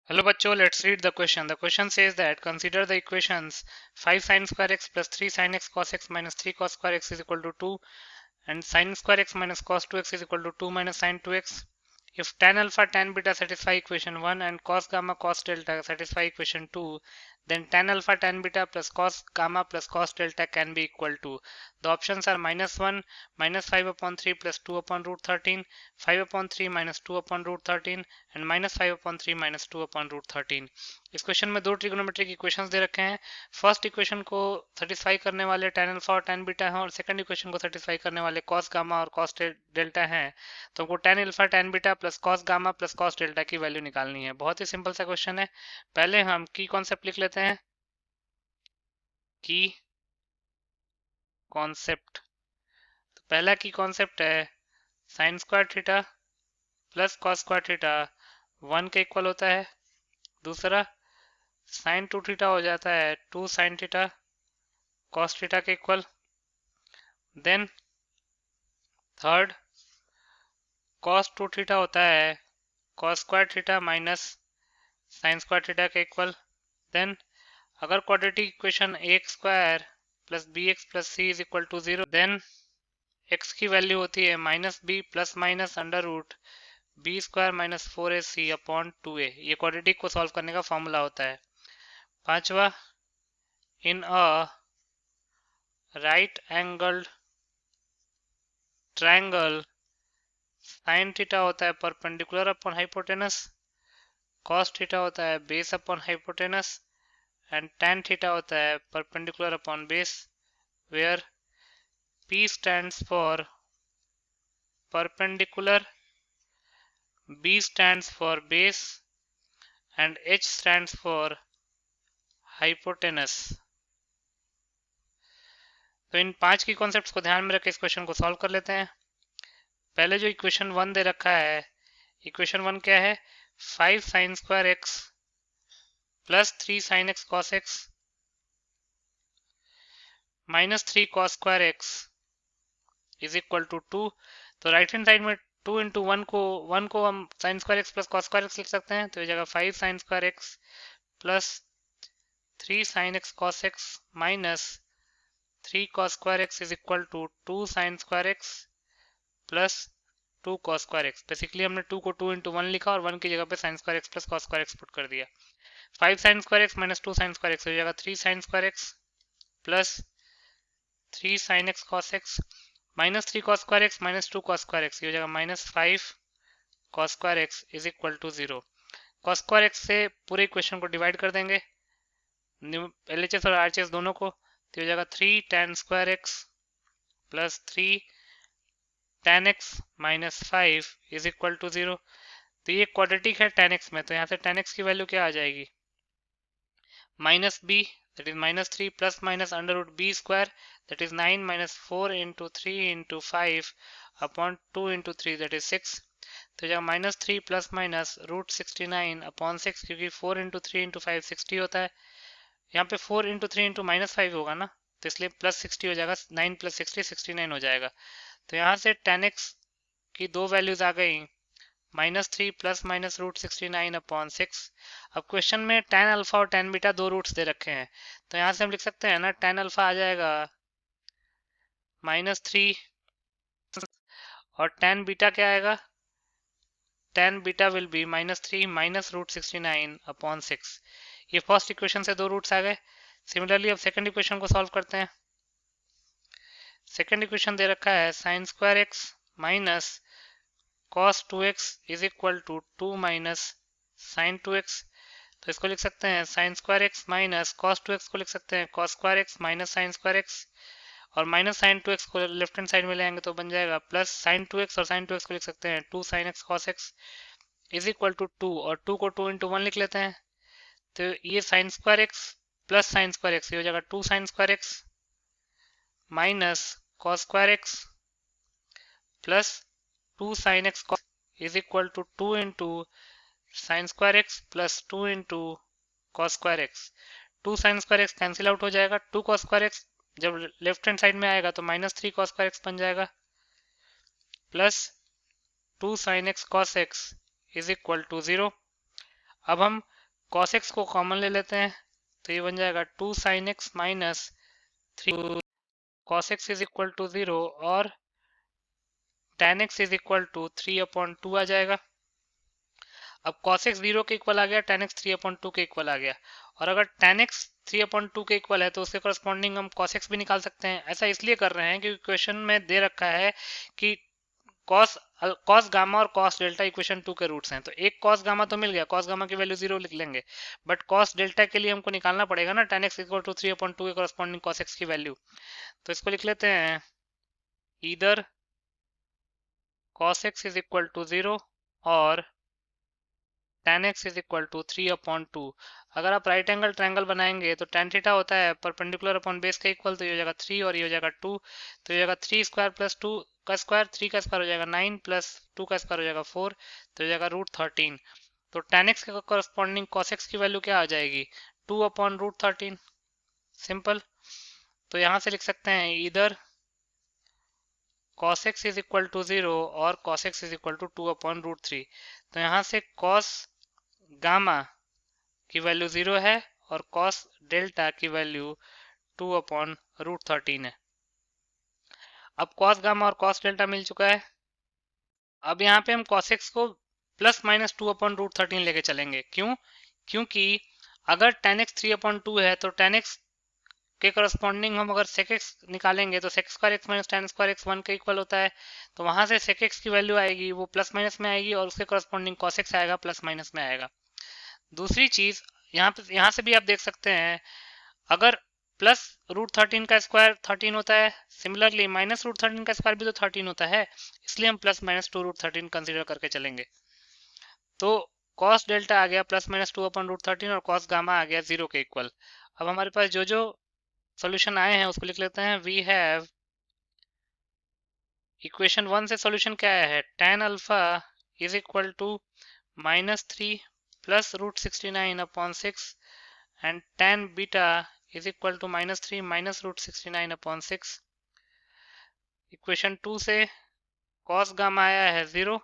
Hello bachcho, let's read the question. The question says that consider the equations 5 sin square x plus 3 sin x cos x minus 3 cos square x is equal to 2 and sin square x minus cos 2x is equal to 2 minus sin 2x. If tan alpha tan beta satisfy equation 1 and cos gamma cos delta satisfy equation 2, then tan alpha tan beta plus cos gamma plus cos delta can be equal to. The options are -1, -5 upon 3 plus 2 upon root 13, 5 upon 3 minus 2 upon root 13 and -5 upon 3 minus 2 upon root 13. इस question में दो trigonometric equations दे रखे हैं. First equation को satisfy करने वाले tan alpha और tan beta हैं और सेकंड इक्वेशन को सेटिस्फाई करने वाले cos गामा और cos डेल्टा हैं. तो हमको tan alpha tan beta plus cos gamma plus cos delta की वैल्यू निकालनी है. बहुत ही सिंपल सा क्वेश्चन है. पहले हम की कॉन्सेप्ट लिख लेते हैं. की कॉन्सेप्ट, तो पहला की कॉन्सेप्ट है sine square theta plus cos square theta 1 के इक्वल होता है. दूसरा साइन 2 थीटा हो जाता है 2 साइन थीटा कॉस थीटा के equal. Then third cos 2 theta होता है cos square theta minus sine square theta के इक्वल. देन अगर quadratic equation x square plus b x plus c is equal to 0, then x की value होती है minus b plus minus under root b square minus 4ac upon 2a. ये quadratic को solve करने का formula होता है. पांचवा, in a right angled triangle sine theta होता है perpendicular upon hypotenuse, cos theta होता है base upon hypotenuse and tan theta होता है perpendicular upon base, where P stands for perpendicular, B stands for base and H stands for hypotenuse. तो इन 5 की concepts को ध्यान में रख के इस क्वेश्चन को सॉल्व कर लेते हैं. पहले जो इक्वेशन 1 दे रखा है, इक्वेशन 1 क्या है? 5 sin square x plus 3 sin x cos x minus 3 cos square x is equal to 2. तो राइट हैंड साइड में 2 इंटू 1 को हम sin square x plus cos square x लिख सकते हैं. तो ये जगह 5 sin square x plus 3 sin x cos x minus 3 cos square x is equal to 2 sin square x plus 2 cos square x. Basically हमने 2 को 2 इंटू 1 लिखा और 1 की जगह पे sin square x plus cos square x put कर दिया. 5 sin square x minus 2 sin square x हो जाएगा 3 sin square x plus 3 sin x cos x minus 3 cos square x minus 2 cos square x, ये हो जाएगा minus 5 cos square x is equal to 0. cos square x से पूरे equation को divide कर देंगे LHS और RHS दोनों को, तो हो जाएगा 3 tan square x plus 3 tan x minus 5 is equal to 0. तो ये क्वाड्रेटिक है tan x में, तो यहाँ से tan x की वैल्यू क्या आ जाएगी? Minus b that is minus 3 plus minus under root b square that is 9 minus 4 into 3 into 5 upon 2 into 3 that is 6. तो जब minus 3 plus minus root 69 upon 6, क्योंकि 4 इंटू 3 इंटू 5 60 होता है. यहाँ पे 4 इंटू 3 इंटू माइनस 5 होगा ना, तो इसलिए प्लस 60 हो जाएगा. 9 प्लस 60 69 हो जाएगा. तो यहाँ से tan x की दो वैल्यूज आ गई, minus 3 plus minus root 69 upon 6. अब क्वेश्चन में tan अल्फा और tan बीटा दो रूट्स दे रखे हैं, तो यहाँ से हम लिख सकते हैं ना tan अल्फा आ जाएगा माइनस 3 और tan बीटा क्या आएगा? tan beta will be minus 3 minus root 69 upon 6. ये फर्स्ट इक्वेशन से दो रूट्स आ गए. सिमिलरली अब सेकंड इक्वेशन को सॉल्व करते हैं. सेकंड इक्वेशन दे रखा है sine square x minus cos 2x is equal to 2 minus sine 2x. तो इसको लिख सकते हैं sine square x minus cos 2x को लिख सकते हैं cos square x minus sine square x, और माइनस साइन 2x को लेफ्ट हैंड साइड में ले आएंगे तो बन जाएगा प्लस साइन 2x, और साइन 2x को लिख सकते हैं 2 sine x cos x is equal to 2, और 2 को 2 इंटू 1 लिख लेते हैं. तो ये sine square x plus sine square x, ये हो जाएगा 2 sine square x minus cos square x plus 2 sine x cos is equal to 2 into sine square x plus 2 into cos square x. 2 sine square x cancel out हो जाएगा. 2 cos square x जब left hand side में आएगा तो minus 3 cos square x बन जाएगा plus 2 sine x cos x is equal to 0. अब हम cos x को कॉमन ले लेते हैं तो ये बन जाएगा 2 sin x minus 3 cos x is equal to 0 और tan x is equal to 3/2 आ जाएगा। अब cos x 0 के इक्वल आ गया, tan x 3/2 के इक्वल आ गया, और अगर tan x 3/2 के इक्वल है तो उसके करस्पॉन्डिंग हम cos x भी निकाल सकते हैं। ऐसा इसलिए कर रहे हैं क्योंकि क्वेश्चन में दे रखा है कि cos गामा और cos डेल्टा इक्वेशन 2 के रूट्स हैं, तो एक cos गामा तो मिल गया, cos गामा की वैल्यू 0 लिख लेंगे, बट cos डेल्टा के लिए हमको निकालना पड़ेगा ना tan x इक्वल टू 3/2 के करस्पॉन्डिंग cos x की वैल्यू। तो इसको लिख लेते हैं either cos x is equal to 0 और tan x is equal to 3/2। अगर आप राइट एंगल ट्रायंगल बनाएंगे तो tan थीटा होता है परपेंडिकुलर अपॉन बेस का इक्वल, तो ये हो जाएगा 3 और ये हो जाएगा 2, तो ये हो जाएगा 3 स्क्वायर प्लस 2 का स्क्वायर, 3 का स्क्वायर हो जाएगा 9 प्लस 2 का स्क्वायर हो जाएगा 4, तो हो जाएगा √13। तो tan x के करस्पॉन्डिंग cos x की वैल्यू क्या आ जाएगी 2/√13, सिंपल। तो यहाँ से लिख सकते हैं इधर cos x is equal to 0 और cos x is equal to 2/√3। तो यहाँ से cos गामा की वैल्यू 0 है और cos डेल्टा की वैल्यू 2/√13 है। अब cos गामा और cos डेल्टा मिल चुका है। अब यहाँ पे हम cos x को प्लस माइनस 2/√13 लेके चलेंगे। क्यों? क्योंकि अगर tan x 3/2 है तो tan x के करस्पॉन्डिंग हम अगर sec x निकालेंगे तो sec square x minus tan square x 1 के इक्वल होता है, तो वहां से sec x की वैल्यू आएगी वो प्लस माइनस में आएगी और उसके करस्पॉन्डिंग cos x आएगा प्लस माइनस में आएगा। दूसरी चीज यहाँ से भी आप देख सकते हैं, अगर प्लस √13 का स्क्वायर 13 होता है, सिमिलरली माइनस √13 का स्क्वायर भी तो 13 होता है, इसलिए हम प्लस माइनस 2√13 कंसीडर करके चलेंगे। तो cos डेल्टा आ गया प्लस माइनस 2/√13 और cos गामा आ गया 0 के इक्वल। अब हमारे पास जो जो सॉल्यूशन आए हैं उसको लिख लेते हैं। वी हैव इक्वेशन 1 से सॉल्यूशन क्या आया है, tan alpha is equal to -3 plus √69/6 and tan beta is equal to -3 minus √69/6। Equation 2 से cos गामा आया है 0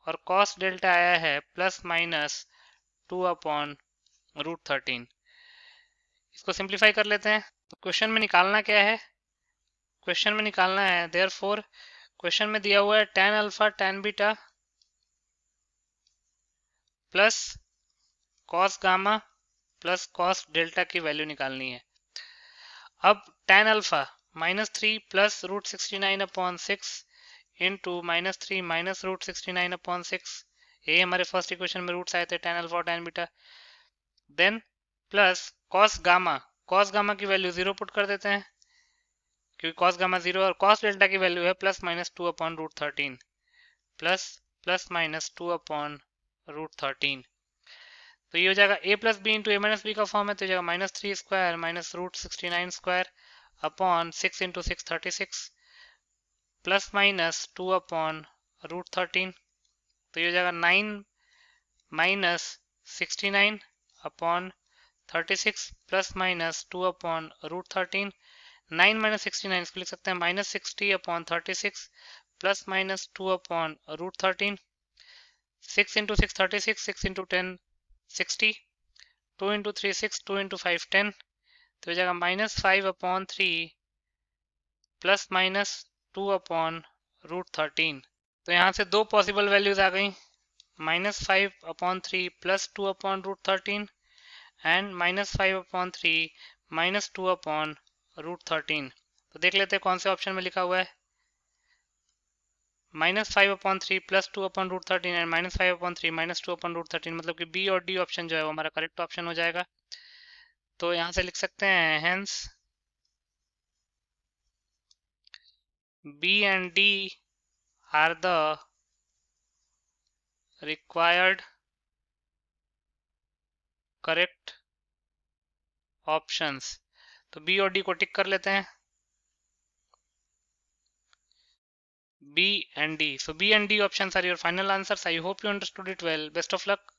और cos डेल्टा आया है प्लस माइनस 2/√13। इसको सिंप्लीफाई कर लेते हैं। तो क्वेश्चन में निकालना क्या है, क्वेश्चन में निकालना है देयरफॉर क्वेश्चन में दिया हुआ है tan alpha tan beta plus cos gamma plus cos delta की वैल्यू निकालनी है। अब tan alpha -3 plus √69/6 into -3 minus √69/6, ये हमारे फर्स्ट इक्वेशन में रूट्स आए थे tan अल्फा और tan beta. Then plus cos gamma की वैल्यू 0 पुट कर देते हैं क्योंकि cos गामा 0 और cos डेल्टा की वैल्यू है प्लस माइनस 2/√13 प्लस माइनस 2/√13। तो ये हो जाएगा a plus b into a minus b का फॉर्म है, तो हो जाएगा -3 square minus √69 square upon 6 into 6 36 plus minus 2/√13। तो ये हो जाएगा 9 minus 69 upon 36 plus minus 2/√13। 9 minus 69 इसको लिख सकते हैं -60/36 plus minus 2/√13। 6 into 6 36, 6 into 10 60, 2 into 3 6, 2 into 5 10, तो हो जाएगा -5/3 प्लस माइनस 2/√13। तो यहाँ से दो पॉसिबल वैल्यूज आ गई, -5/3 प्लस 2/√13 एंड -5/3 माइनस 2/√13। तो देख लेते हैं कौन से ऑप्शन में लिखा हुआ है, -5/3 प्लस 2/√13 एंड -5/3 माइनस 2/√13, मतलब कि बी और डी ऑप्शन जो है वो हमारा करेक्ट ऑप्शन हो जाएगा। तो यहाँ से लिख सकते हैं hence b and d are the required correct options. तो बी और डी को टिक कर लेते हैं, B and D. So B and D options are your final answers. I hope you understood it well. Best of luck.